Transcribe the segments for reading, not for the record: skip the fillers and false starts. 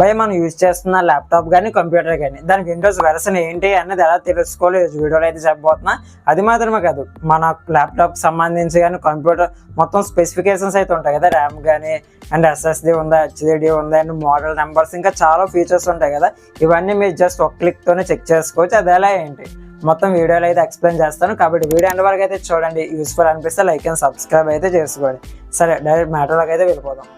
భయ మనం యూజ్ చేస్తున్న ల్యాప్టాప్ కానీ కంప్యూటర్ కానీ దాని విండోస్ వెర్షన్ ఏంటి అనేది ఎలా తెలుసుకోవాలి వీడియోలో అయితే చెప్పబోతున్నా. అది మాత్రమే కాదు, మన ల్యాప్టాప్ సంబంధించి కానీ కంప్యూటర్ మొత్తం స్పెసిఫికేషన్స్ అయితే ఉంటాయి కదా, ర్యామ్ కానీ అండ్ ఎస్ఎస్డి ఉందా, హెచ్డిడి ఉందా అండ్ మోడల్ నెంబర్స్ ఇంకా చాలా ఫీచర్స్ ఉంటాయి కదా. ఇవన్నీ మీరు జస్ట్ ఒక క్లిక్తోనే చెక్ చేసుకోవచ్చు. అది ఎలా ఏంటి మొత్తం వీడియోలో అయితే ఎక్స్ప్లెయిన్ చేస్తాను. కాబట్టి వీడియో ఎండ్ వరకు అయితే చూడండి. యూస్ఫుల్ అనిపిస్తే లైక్ అండ్ సబ్స్క్రైబ్ అయితే చేసుకోండి. సరే, డైరెక్ట్ మ్యాటర్లోకి అయితే వెళ్ళిపోదాం.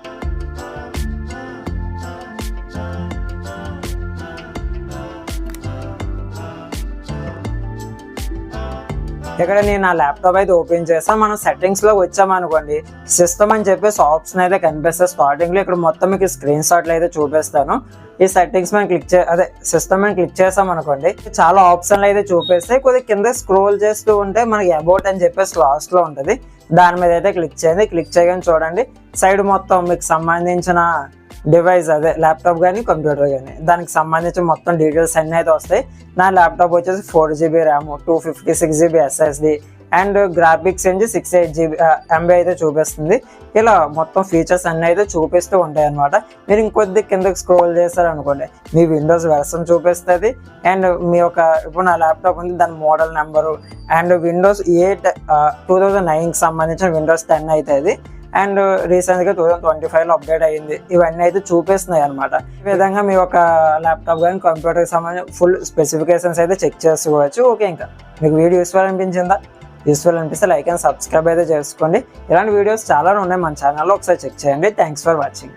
ఇక్కడ నేను నా ల్యాప్టాప్ అయితే ఓపెన్ చేస్తాను. మనం సెట్టింగ్స్లో వచ్చామనుకోండి, సిస్టమ్ అని చెప్పేసి ఆప్షన్ అయితే కనిపిస్తుంది స్టార్టింగ్లో. ఇక్కడ మొత్తం మీకు స్క్రీన్ షాట్లు అయితే చూపిస్తాను. ఈ సెట్టింగ్స్ మనం సిస్టమ్ అని క్లిక్ చేస్తాం అనుకోండి, చాలా ఆప్షన్లు అయితే చూపిస్తాయి. కొద్దిగా కింద స్క్రోల్ చేస్తూ ఉంటే మనకి అబౌట్ అని చెప్పేసి లాస్ట్లో ఉంటుంది. దాని మీద అయితే క్లిక్ చేయండి. క్లిక్ చేయగానే చూడండి సైడ్ మొత్తం మీకు సంబంధించిన డివైస్, అదే ల్యాప్టాప్ కానీ కంప్యూటర్ కానీ దానికి సంబంధించిన మొత్తం డీటెయిల్స్ అన్నీ అయితే వస్తాయి. నా ల్యాప్టాప్ వచ్చేసి 4GB RAM, 256GB SSD and graphics నుంచి 68GB MB అయితే చూపిస్తుంది. ఇలా మొత్తం ఫీచర్స్ అన్నీ అయితే చూపిస్తూ ఉంటాయి అన్నమాట. మీరు ఇంకొద్ది కిందకి స్క్రోల్ చేస్తారనుకోండి, మీ విండోస్ వెర్షన్ చూపిస్తుంది. అండ్ మీ యొక్క ఇప్పుడు నా ల్యాప్టాప్ ఉంది, దాని మోడల్ నెంబరు అండ్ విండోస్ 8 2009కి సంబంధించిన విండోస్ 10 అయితే అది. అండ్ రీసెంట్గా 2025లో అప్డేట్ అయ్యింది. ఇవన్నీ అయితే చూపిస్తున్నాయి అనమాట. ఈ విధంగా మీ యొక్క ల్యాప్టాప్ కానీ కంప్యూటర్కి సంబంధించిన ఫుల్ స్పెసిఫికేషన్స్ అయితే చెక్ చేసుకోవచ్చు. ఓకే, ఇంకా మీకు వీడియో యూస్ఫుల్ అనిపించిందా? యూస్ఫుల్ అనిపిస్తే లైక్ అండ్ సబ్స్క్రైబ్ అయితే చేసుకోండి. ఇలాంటి వీడియోస్ చాలా ఉన్నాయి మన ఛానల్లో, ఒకసారి చెక్ చేయండి. Thanks for watching.